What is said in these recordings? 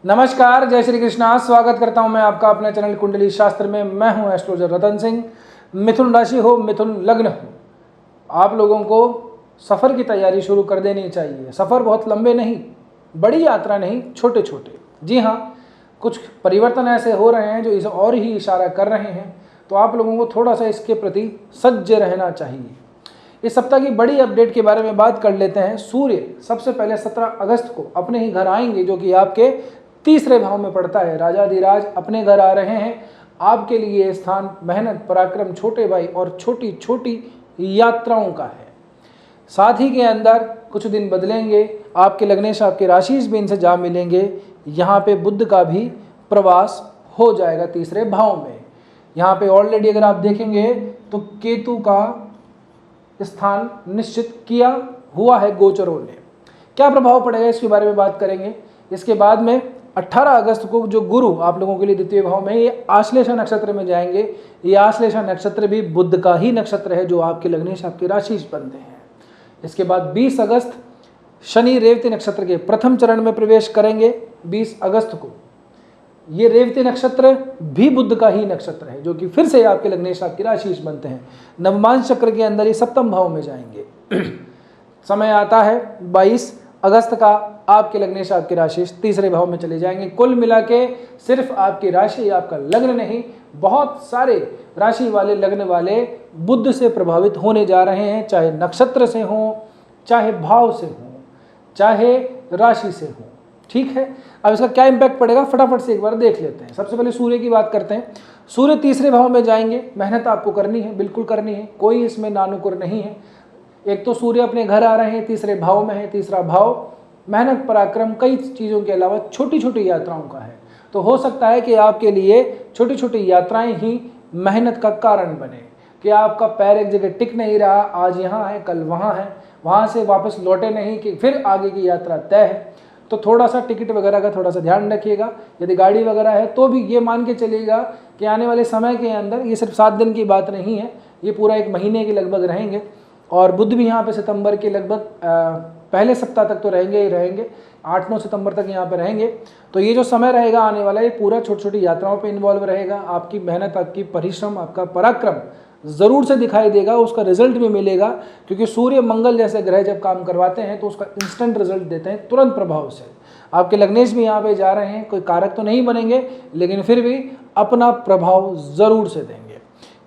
नमस्कार, जय श्री कृष्णा। स्वागत करता हूं मैं आपका अपने चैनल कुंडली शास्त्र में। मैं हूं एस्ट्रोलॉजर रतन सिंह। मिथुन राशि हो, मिथुन लग्न हो, आप लोगों को सफ़र की तैयारी शुरू कर देनी चाहिए। सफ़र बहुत लंबे नहीं, बड़ी यात्रा नहीं, छोटे छोटे। जी हाँ, कुछ परिवर्तन ऐसे हो रहे हैं जो इस और ही इशारा कर रहे हैं, तो आप लोगों को थोड़ा सा इसके प्रति सज्ज रहना चाहिए। इस सप्ताह की बड़ी अपडेट के बारे में बात कर लेते हैं। सूर्य सबसे पहले 17 अगस्त को अपने ही घर आएंगे, जो कि आपके तीसरे भाव में पड़ता है। राजाधिराज अपने घर आ रहे हैं। आपके लिए ये स्थान मेहनत, पराक्रम, छोटे भाई और छोटी छोटी यात्राओं का है। साथ ही के अंदर कुछ दिन बदलेंगे। आपके लग्नेश, आपके राशि भी इनसे जा मिलेंगे। यहाँ पे बुध का भी प्रवास हो जाएगा तीसरे भाव में। यहाँ पे ऑलरेडी अगर आप देखेंगे तो केतु का स्थान निश्चित किया हुआ है गोचरों ने। क्या प्रभाव पड़ेगा इसके बारे में बात करेंगे। इसके बाद में 18 अगस्त को जो गुरु आप लोगों के लिए द्वितीय भाव में, ये आश्लेषा नक्षत्र में जाएंगे। ये आश्लेषा नक्षत्र भी बुध का ही नक्षत्र है, जो आपके लग्नेश, आपके राशि बनते हैं। इसके बाद 20 अगस्त शनि रेवती नक्षत्र के प्रथम चरण में प्रवेश करेंगे। 20 अगस्त को ये रेवती नक्षत्र भी बुध का ही नक्षत्र है, जो कि फिर से आपके लग्नेश, आपकी राशि बनते हैं। नवमांश चक्र के अंदर ये सप्तम भाव में जाएंगे। समय आता है 22 अगस्त का, आपके लग्नेश, आपकी राशि तीसरे भाव में चले जाएंगे। कुल मिला के सिर्फ आपकी राशि, आपका लग्न नहीं, बहुत सारे राशि वाले, लग्न वाले बुध से प्रभावित होने जा रहे हैं, चाहे नक्षत्र से हो, चाहे भाव से हो, चाहे राशि से हो। ठीक है, अब इसका क्या इम्पैक्ट पड़ेगा फटाफट से एक बार देख लेते हैं। सबसे पहले सूर्य की बात करते हैं। सूर्य तीसरे भाव में जाएंगे। मेहनत आपको करनी है, बिल्कुल करनी है, कोई इसमें नानुकुर नहीं है। एक तो सूर्य अपने घर आ रहे हैं, तीसरे भाव में है। तीसरा भाव मेहनत, पराक्रम, कई चीज़ों के अलावा छोटी छोटी यात्राओं का है। तो हो सकता है कि आपके लिए छोटी छोटी यात्राएं ही मेहनत का कारण बने, कि आपका पैर एक जगह टिक नहीं रहा, आज यहाँ है कल वहाँ है, वहाँ से वापस लौटे नहीं कि फिर आगे की यात्रा तय है। तो थोड़ा सा टिकट वगैरह का थोड़ा सा ध्यान रखिएगा। यदि गाड़ी वगैरह है तो भी ये मान के चलिएगा कि आने वाले समय के अंदर, ये सिर्फ 7 दिन की बात नहीं है, ये पूरा 1 महीने के लगभग रहेंगे। और बुध भी यहाँ पे सितंबर के लगभग पहले सप्ताह तक तो रहेंगे ही रहेंगे, 8-9 सितंबर तक यहाँ पे रहेंगे। तो ये जो समय रहेगा आने वाला, ये पूरा छोटी छोटी यात्राओं पे इन्वॉल्व रहेगा। आपकी मेहनत, आपकी परिश्रम, आपका पराक्रम ज़रूर से दिखाई देगा, उसका रिजल्ट भी मिलेगा। क्योंकि सूर्य, मंगल जैसे ग्रह जब काम करवाते हैं तो उसका इंस्टेंट रिजल्ट देते हैं, तुरंत प्रभाव से। आपके लग्नेश भी यहाँ पे जा रहे हैं, कोई कारक तो नहीं बनेंगे, लेकिन फिर भी अपना प्रभाव ज़रूर से देंगे।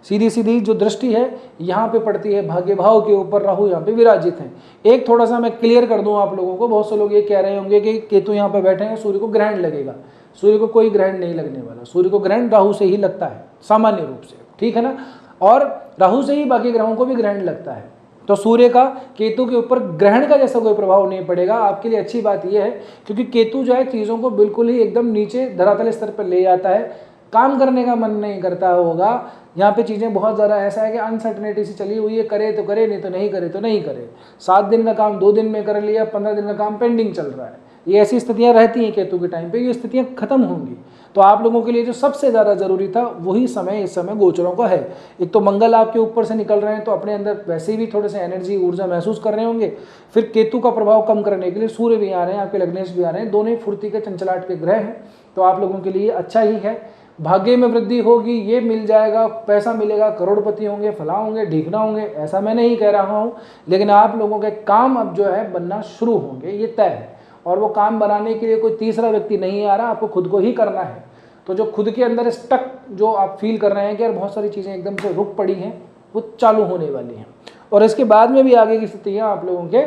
सीधी सीधी जो दृष्टि है यहाँ पे पड़ती है भाग्य भाव के ऊपर, राहु यहाँ पे विराजित हैं। एक थोड़ा सा मैं क्लियर कर दूं आप लोगों को, बहुत से लोग ये कह रहे होंगे कि केतु यहाँ पे बैठे हैं, सूर्य को ग्रहण लगेगा। सूर्य को कोई ग्रहण नहीं लगने वाला। सूर्य को ग्रहण राहु से ही लगता है सामान्य रूप से, ठीक है ना। और राहु से ही बाकी ग्रहों को भी ग्रहण लगता है। तो सूर्य का केतु के ऊपर ग्रहण का जैसा कोई प्रभाव नहीं पड़ेगा। आपके लिए अच्छी बात यह है, क्योंकि केतु जो है चीज़ों को बिल्कुल ही एकदम नीचे धरातल स्तर पर ले जाता है। काम करने का मन नहीं करता होगा। यहाँ पे चीज़ें बहुत ज़्यादा ऐसा है कि अनसर्टनिटी से चली हुई है, करे तो करे, नहीं तो नहीं करे तो नहीं करे। 7 दिन का काम 2 दिन में कर लिया, 15 दिन का काम पेंडिंग चल रहा है। ये ऐसी स्थितियाँ रहती हैं केतु के टाइम पे। ये स्थितियाँ खत्म होंगी। तो आप लोगों के लिए जो सबसे ज़्यादा ज़रूरी था वही समय इस समय गोचरों का है। एक तो मंगल आपके ऊपर से निकल रहे हैं, तो अपने अंदर वैसे भी थोड़े से एनर्जी, ऊर्जा महसूस कर रहे होंगे। फिर केतु का प्रभाव कम करने के लिए सूर्य भी आ रहे हैं, आपके लग्नेश भी आ रहे हैं। दोनों ही फुर्ती के, चंचलाट के ग्रह हैं। तो आप लोगों के लिए अच्छा ही है। भाग्य में वृद्धि होगी, ये मिल जाएगा, पैसा मिलेगा, करोड़पति होंगे, फला होंगे, ढीकना होंगे, ऐसा मैं नहीं कह रहा हूँ। लेकिन आप लोगों के काम अब जो है बनना शुरू होंगे, ये तय है। और वो काम बनाने के लिए कोई तीसरा व्यक्ति नहीं आ रहा, आपको खुद को ही करना है। तो जो खुद के अंदर स्टक जो आप फील कर रहे हैं कि यार बहुत सारी चीज़ें एकदम से रुक पड़ी हैं, वो चालू होने वाली हैं। और इसके बाद में भी आगे की स्थितियाँ आप लोगों के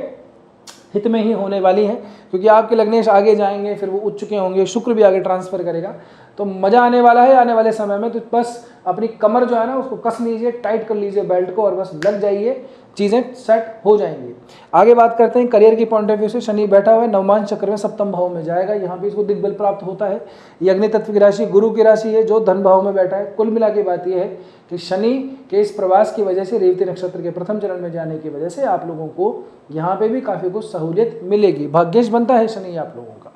हित में ही होने वाली हैं, क्योंकि आपके लग्नेश आगे जाएंगे, फिर वो उच्च चुके होंगे, शुक्र भी आगे ट्रांसफर करेगा। तो मज़ा आने वाला है आने वाले समय में। तो बस अपनी कमर जो है ना उसको कस लीजिए, टाइट कर लीजिए बेल्ट को, और बस लग जाइए, चीज़ें सेट हो जाएंगी। आगे बात करते हैं करियर की पॉइंट ऑफ व्यू से। शनि बैठा हुआ है नवमांश चक्र में, सप्तम भाव में जाएगा। यहाँ भी इसको दिग्बल प्राप्त होता है। ये अग्नि तत्व की राशि, गुरु की राशि है, जो धन भाव में बैठा है। कुल मिला के बात यह है कि शनि के इस प्रवास की वजह से, रेवती नक्षत्र के प्रथम चरण में जाने की वजह से आप लोगों को यहाँ पे भी काफ़ी कुछ सहूलियत मिलेगी। भाग्येश बनता है शनि आप लोगों का,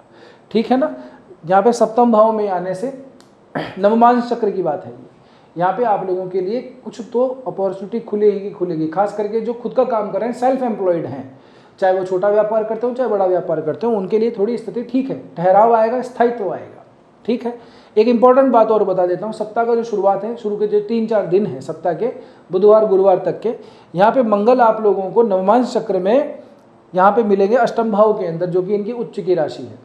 ठीक है ना। यहाँ पे सप्तम भाव में आने से नवमांश चक्र की बात है। यहाँ पे आप लोगों के लिए कुछ तो अपॉर्चुनिटी खुलेगी खुलेगी। खास करके जो खुद का काम कर रहे हैं, सेल्फ एम्प्लॉयड हैं, चाहे वो छोटा व्यापार करते हो चाहे बड़ा व्यापार करते हो, उनके लिए थोड़ी स्थिति ठीक है, ठहराव आएगा, स्थायित्व आएगा। ठीक है। एक इंपॉर्टेंट बात और बता देता हूँ, सप्ताह का जो शुरुआत है, शुरू के जो 3-4 दिन है सप्ताह के, बुधवार गुरुवार तक के, यहाँ पे मंगल आप लोगों को नवमांश चक्र में यहाँ पे मिलेंगे अष्टम भाव के अंदर, जो कि इनकी उच्च की राशि है।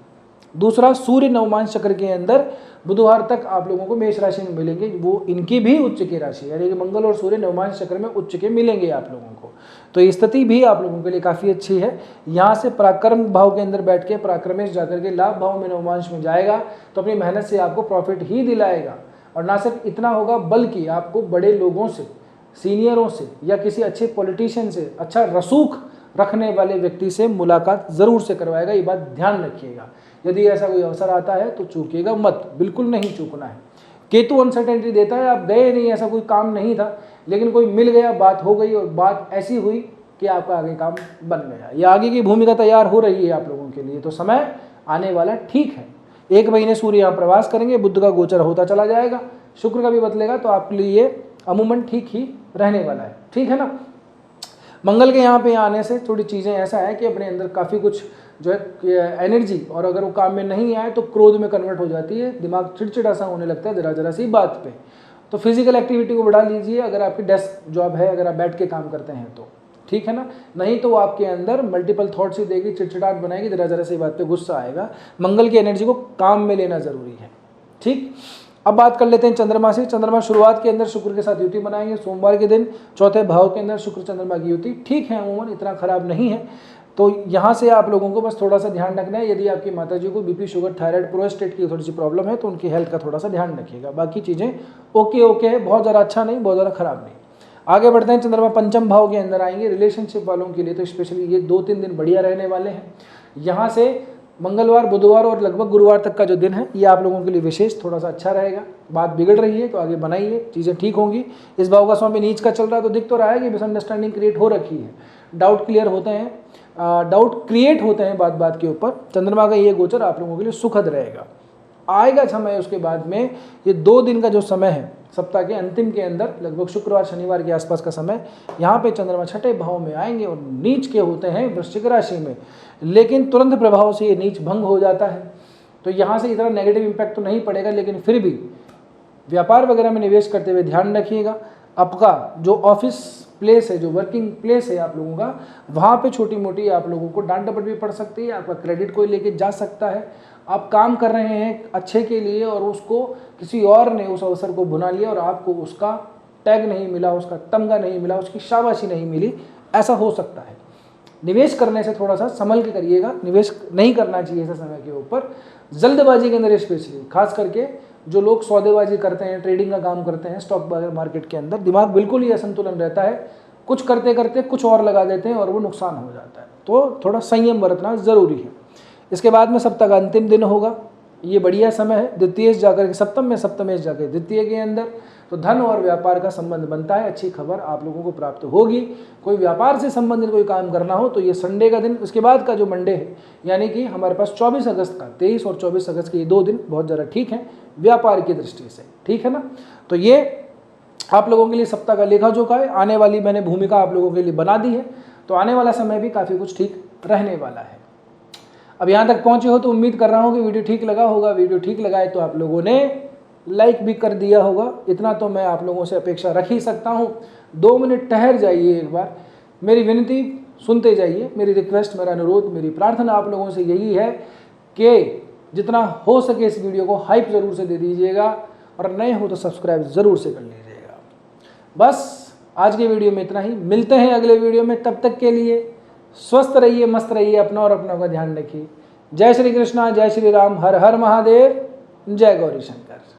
दूसरा, सूर्य नवमांश चक्र के अंदर बुधवार तक आप लोगों को मेष राशि में मिलेंगे, वो इनकी भी उच्च की राशि है, यानी कि मंगल और सूर्य नवमांश चक्र में उच्च के मिलेंगे आप लोगों को। तो ये स्थिति भी आप लोगों के लिए काफ़ी अच्छी है। यहाँ से पराक्रम भाव के अंदर बैठ के पराक्रमेश जाकर के लाभ भाव में नवमांश में जाएगा, तो अपनी मेहनत से आपको प्रॉफिट ही दिलाएगा। और ना सिर्फ इतना होगा, बल्कि आपको बड़े लोगों से, सीनियरों से या किसी अच्छे पॉलिटिशियन से, अच्छा रसूख रखने वाले व्यक्ति से मुलाकात ज़रूर से करवाएगा। ये बात ध्यान रखिएगा। यदि ऐसा कोई अवसर आता है तो चूकिएगा मत, बिल्कुल नहीं चूकना है। केतु अनसर्टेनिटी देता है, आप गए नहीं, ऐसा कोई काम नहीं था, लेकिन कोई मिल गया, बात हो गई और बात ऐसी हुई कि आपका आगे काम बन गया, या आगे की भूमिका तैयार हो रही है आप लोगों के लिए। तो समय आने वाला ठीक है। 1 महीने सूर्य यहाँ प्रवास करेंगे, बुध का गोचर होता चला जाएगा, शुक्र का भी बदलेगा, तो आपके लिए ये अमूमन ठीक ही रहने वाला है। ठीक है ना। मंगल के यहाँ पे आने से थोड़ी चीज़ें ऐसा है कि अपने अंदर काफ़ी कुछ जो है एनर्जी, और अगर वो काम में नहीं आए तो क्रोध में कन्वर्ट हो जाती है, दिमाग चिड़चिड़ा सा होने लगता है जरा जरा सी बात पे। तो फिजिकल एक्टिविटी को बढ़ा लीजिए, अगर आपकी डेस्क जॉब है, अगर आप बैठ के काम करते हैं तो, ठीक है ना। नहीं तो वो आपके अंदर मल्टीपल थॉट्स ही देगी, चिड़चिड़ाहट बनाएगी, जरा जरा सी बात पे गुस्सा आएगा। मंगल की एनर्जी को काम में लेना जरूरी है। ठीक। अब बात कर लेते हैं चंद्रमा से। चंद्रमा शुरुआत के अंदर शुक्र के साथ युति बनाएंगे, सोमवार के दिन चौथे भाव के अंदर शुक्र चंद्रमा की युति ठीक है, अमूमन इतना खराब नहीं है। तो यहाँ से आप लोगों को बस थोड़ा सा ध्यान रखना है, यदि आपकी माताजी को बीपी, शुगर, थायराइड, प्रोस्टेट की थोड़ी सी प्रॉब्लम है तो उनकी हेल्थ का थोड़ा सा ध्यान रखिएगा। बाकी चीज़ें ओके है, बहुत ज़्यादा अच्छा नहीं, बहुत ज़्यादा खराब नहीं। आगे बढ़ते हैं, चंद्रमा पंचम भाव के अंदर आएंगे। रिलेशनशिप वालों के लिए तो स्पेशली ये 2-3 दिन बढ़िया रहने वाले हैं। यहाँ से मंगलवार, बुधवार और लगभग गुरुवार तक का जो दिन है, ये आप लोगों के लिए विशेष थोड़ा सा अच्छा रहेगा। बात बिगड़ रही है तो आगे बनाइए, चीज़ें ठीक होंगी। इस भाव का स्वामी नीच का चल रहा है तो दिख तो रहा है कि मिसअंडरस्टैंडिंग क्रिएट हो रखी है, डाउट क्लियर होते हैं, डाउट क्रिएट होते हैं बात बात के ऊपर। चंद्रमा का ये गोचर आप लोगों के लिए सुखद रहेगा। आएगा समय उसके बाद में, ये 2 दिन का जो समय है सप्ताह के अंतिम के अंदर, लगभग शुक्रवार शनिवार के आसपास का समय, यहाँ पे चंद्रमा छठे भाव में आएंगे और नीच के होते हैं वृश्चिक राशि में, लेकिन तुरंत प्रभाव से ये नीच भंग हो जाता है। तो यहाँ से इतना नेगेटिव इम्पैक्ट तो नहीं पड़ेगा, लेकिन फिर भी व्यापार वगैरह में निवेश करते हुए ध्यान रखिएगा। आपका जो ऑफिस प्लेस है, जो वर्किंग प्लेस है आप लोगों का, वहाँ पे छोटी मोटी आप लोगों को डांट डपट भी पड़ सकती है, आपका क्रेडिट कोई लेके जा सकता है। आप काम कर रहे हैं अच्छे के लिए और उसको किसी और ने उस अवसर को भुना लिया और आपको उसका टैग नहीं मिला, उसका तमगा नहीं मिला, उसकी शाबाशी नहीं मिली, ऐसा हो सकता है। निवेश करने से थोड़ा सा संभल के करिएगा, निवेश नहीं करना चाहिए ऐसे समय के ऊपर, जल्दबाजी के अंदर स्पेशली। खास करके जो लोग सौदेबाजी करते हैं, ट्रेडिंग का काम करते हैं स्टॉक मार्केट के अंदर, दिमाग बिल्कुल ही असंतुलन रहता है, कुछ करते करते कुछ और लगा देते हैं और वो नुकसान हो जाता है। तो थोड़ा संयम बरतना ज़रूरी है। इसके बाद में सप्ताह का अंतिम दिन होगा, ये बढ़िया समय है, द्वितीय जाकर के सप्तम में, सप्तमेश जाकर द्वितीय के अंदर, तो धन और व्यापार का संबंध बनता है। अच्छी खबर आप लोगों को प्राप्त होगी। कोई व्यापार से संबंधित कोई काम करना हो तो ये संडे का दिन, उसके बाद का जो मंडे है, यानी कि हमारे पास 24 अगस्त का, 23 और 24 अगस्त के ये 2 दिन बहुत ज़्यादा ठीक है व्यापार की दृष्टि से, ठीक है ना। तो ये आप लोगों के लिए सप्ताह का लेखा जोखा है। आने वाली मैंने भूमिका आप लोगों के लिए बना दी है, तो आने वाला समय भी काफ़ी कुछ ठीक रहने वाला है। अब यहाँ तक पहुँचे हो तो उम्मीद कर रहा हूँ कि वीडियो ठीक लगा होगा। वीडियो ठीक लगा है तो आप लोगों ने लाइक भी कर दिया होगा, इतना तो मैं आप लोगों से अपेक्षा रख ही सकता हूँ। 2 मिनट ठहर जाइए, एक बार मेरी विनती सुनते जाइए, मेरी रिक्वेस्ट, मेरा अनुरोध, मेरी प्रार्थना आप लोगों से यही है कि जितना हो सके इस वीडियो को हाइप ज़रूर से दे दीजिएगा, और नए हो तो सब्सक्राइब ज़रूर से कर लीजिएगा। बस आज के वीडियो में इतना ही, मिलते हैं अगले वीडियो में। तब तक के लिए स्वस्थ रहिए, मस्त रहिए, अपना और अपनों का ध्यान रखिए। जय श्री कृष्णा, जय श्री राम, हर हर महादेव, जय गौरी शंकर।